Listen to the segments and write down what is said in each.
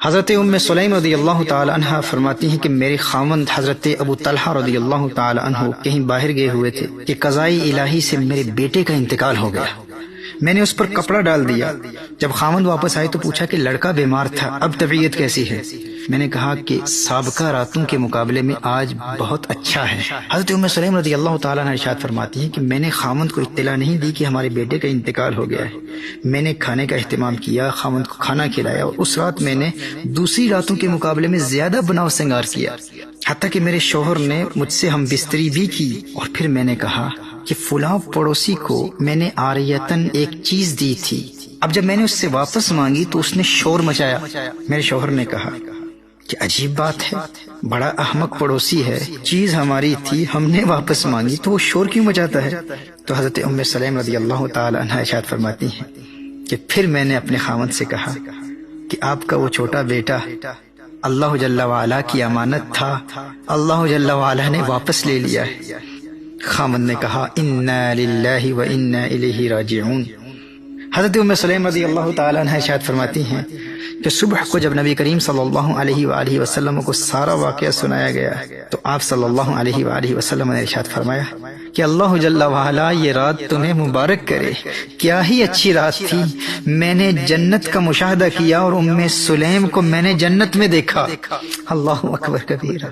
حضرت ام سلیم رضی اللہ تعالی عنہ فرماتی ہیں کہ میرے خاوند حضرت ابو طلحہ رضی اللہ تعالی عنہ کہیں باہر گئے ہوئے تھے کہ قضاء الہی سے میرے بیٹے کا انتقال ہو گیا۔ میں نے اس پر کپڑا ڈال دیا۔ جب خاوند واپس آئے تو پوچھا کہ لڑکا بیمار تھا، اب طبیعت کیسی ہے؟ میں نے کہا کہ سابقہ راتوں کے مقابلے میں آج بہت اچھا ہے۔ حضرت ام سلیم رضی اللہ تعالیٰ عنہ ارشاد فرماتی ہیں کہ میں نے خاوند کو اطلاع نہیں دی کہ ہمارے بیٹے کا انتقال ہو گیا ہے۔ میں نے کھانے کا اہتمام کیا، خاوند کو کھانا کھلایا، اور اس رات میں نے دوسری راتوں کے مقابلے میں زیادہ بناؤ سنگار کیا، حتیٰ کہ میرے شوہر نے مجھ سے ہم بستری بھی کی۔ اور پھر میں نے کہا کہ فلاں پڑوسی کو میں نے عاریتاً ایک چیز دی تھی، اب جب میں نے اس سے واپس مانگی تو اس نے شور مچایا۔ میرے شوہر نے کہا کہ عجیب بات ہے، بڑا احمق پڑوسی ہے، چیز ہماری تھی، ہم نے واپس مانگی تو وہ شور کیوں مچاتا ہے؟ تو حضرت ام سلیم رضی اللہ تعالی عنہ ارشاد فرماتی ہیں کہ پھر میں نے اپنے خاوند سے کہا کہ آپ کا وہ چھوٹا بیٹا اللہ جل وعلا کی امانت تھا، اللہ جل وعلا نے واپس لے لیا ہے۔ خاوند نے کہا انا للہ و انا الیہ راجعون۔ حضرت ام سلیم رضی اللہ تعالی عنہ ارشاد فرماتی ہیں کہ صبح کو جب نبی کریم صلی اللہ علیہ وآلہ وسلم کو سارا واقعہ سنایا گیا تو آپ صلی اللہ علیہ وآلہ وسلم نے ارشاد فرمایا کہ اللہ جل وعلا یہ رات تمہیں مبارک کرے، کیا ہی اچھی رات تھی، میں نے جنت کا مشاہدہ کیا اور ام سلیم کو میں نے جنت میں دیکھا۔ اللہ اکبر کبیرہ،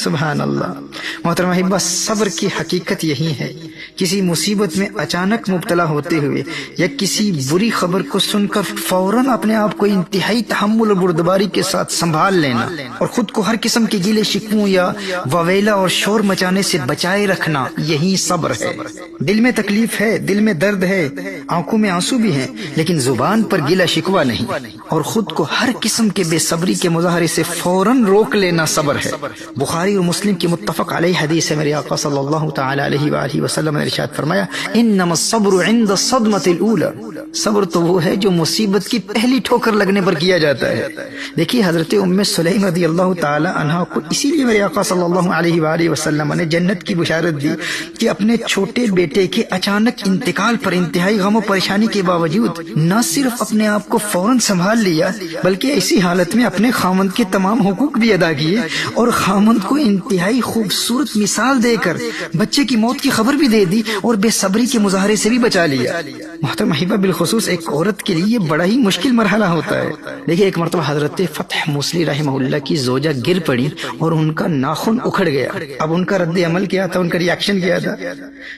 سبحان اللہ۔ محترم احبہ، صبر کی حقیقت یہی ہے، کسی مصیبت میں اچانک مبتلا ہوتے ہوئے یا کسی بری خبر کو سن کر فوراً اپنے آپ کو انتہائی تحمل اور بردباری کے ساتھ سنبھال لینا اور خود کو ہر قسم کے گیلے شکووں یا وویلا اور شور مچانے سے بچائے رکھنا، یہی صبر ہے۔ دل میں تکلیف ہے، دل میں درد ہے، آنکھوں میں آنسو بھی ہیں، لیکن زبان پر گیلا شکوہ نہیں، اور خود کو ہر قسم کے بے صبری کے مظاہرے سے فوراً روک لینا صبر ہے۔ بخاری اور مسلم کی متفق علیہ حدیث ہے، میرے آقا صلی اللہ تعالی علیہ وآلہ وسلم نے ارشاد فرمایا انما الصبر عند الصدمة الاولى، صبر تو وہ ہے جو مصیبت کی پہلی ٹھوکر لگنے پر کیا جاتا ہے۔ دیکھیے حضرت ام سلیم رضی اللہ تعالی عنہ کو اسی لیے میرے آقا صلی اللہ علیہ وآلہ وسلم نے جنت کی بشارت دی کہ اپنے چھوٹے بیٹے کے اچانک انتقال پر انتہائی غم و پریشانی کے باوجود نہ صرف اپنے آپ کو فوراً سنبھال لیا بلکہ ایسی حالت میں اپنے خاوند کے تمام حقوق بھی ادا کیے اور خاوند کو انتہائی خوبصورت مثال دے کر بچے کی موت کی خبر بھی دے دی اور بے صبری کے مظاہرے سے بھی بچا لیا۔ محترم احبہ، بالخصوص ایک عورت کے لیے یہ بڑا ہی مشکل مرحلہ ہوتا ہے۔ دیکھیے ایک مرتبہ حضرت فتح موصلی رحمہ اللہ کی زوجہ گر پڑی اور ان کا ناخن اکھڑ گیا۔ اب ان کا رد عمل کیا تھا، ان کا ری ایکشن کیا تھا؟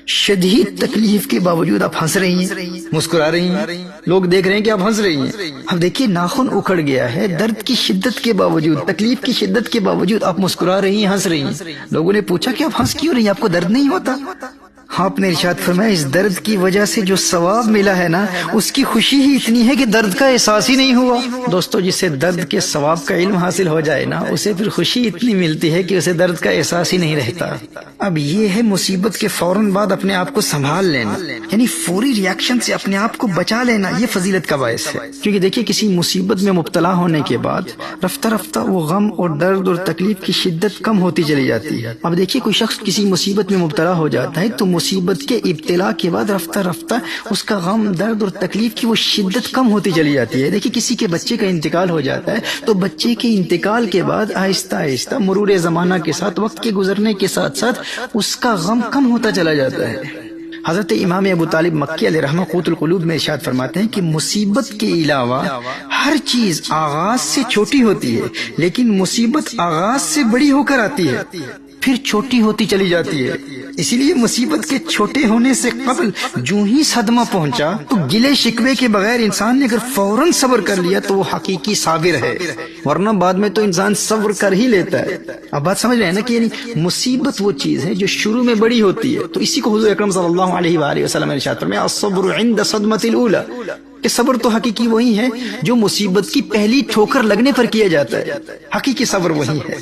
شدید تکلیف کے باوجود آپ ہنس رہی ہیں، مسکرا رہی ہیں، لوگ دیکھ رہے ہیں کہ آپ ہنس رہی ہیں۔ اب دیکھیے ناخن اکھڑ گیا ہے، درد کی شدت کے باوجود، تکلیف کی شدت کے باوجود آپ مسکرا رہی ہیں، ہنس رہی ہیں۔ لوگوں نے پوچھا کہ آپ ہنس کیوں رہی ہیں، آپ کو درد نہیں ہوتا؟ آپ نے ارشاد فرمایا اس درد کی وجہ سے جو ثواب ملا ہے نا، اس کی خوشی ہی اتنی ہے کہ درد کا احساس ہی نہیں ہوا۔ دوستو، جسے درد کے ثواب کا علم حاصل ہو جائے نا، اسے پھر خوشی اتنی ملتی ہے کہ اسے درد کا احساس ہی نہیں رہتا۔ اب یہ ہے مصیبت کے فوراً بعد اپنے آپ کو سنبھال لینا، یعنی فوری ری ایکشن سے اپنے آپ کو بچا لینا، یہ فضیلت کا باعث ہے۔ کیونکہ دیکھیے کسی مصیبت میں مبتلا ہونے کے بعد رفتہ رفتہ وہ غم اور درد اور تکلیف کی شدت کم ہوتی چلی جاتی ہے۔ اب دیکھیے کوئی شخص کسی مصیبت میں مبتلا ہو جاتا ہے تو مصیبت کے ابتلا کے بعد رفتہ رفتہ اس کا غم، درد اور تکلیف کی وہ شدت کم ہوتی چلی جاتی ہے۔ دیکھیے کسی کے بچے کا انتقال ہو جاتا ہے تو بچے کے انتقال کے بعد آہستہ آہستہ مرور زمانہ کے ساتھ، وقت کے گزرنے کے ساتھ ساتھ اس کا غم کم ہوتا چلا جاتا ہے۔ حضرت امام ابو طالب مکی علیہ رحمہ قوت القلوب میں ارشاد فرماتے ہیں کہ مصیبت کے علاوہ ہر چیز آغاز سے چھوٹی ہوتی ہے، لیکن مصیبت آغاز سے بڑی ہو کر آتی ہے، پھر چھوٹی ہوتی چلی جاتی ہے۔ اسی لیے مصیبت کے چھوٹے ہونے سے قبل جو ہی صدمہ پہنچا تو گلے شکوے کے بغیر انسان نے اگر فوراً صبر کر لیا تو وہ حقیقی صابر ہے، ورنہ بعد میں تو انسان صبر کر ہی لیتا ہے۔ اب بات سمجھ رہے ہیں نا کہ یعنی مصیبت وہ چیز ہے جو شروع میں بڑی ہوتی ہے، تو اسی کو حضور اکرم صلی اللہ علیہ وآلہ وسلم نے ارشاد فرمایا الصبر عند صدمۃ الاولی، کہ صبر تو حقیقی وہی ہے جو مصیبت کی پہلی ٹھوکر لگنے پر کیا جاتا ہے، حقیقی صبر وہی ہے۔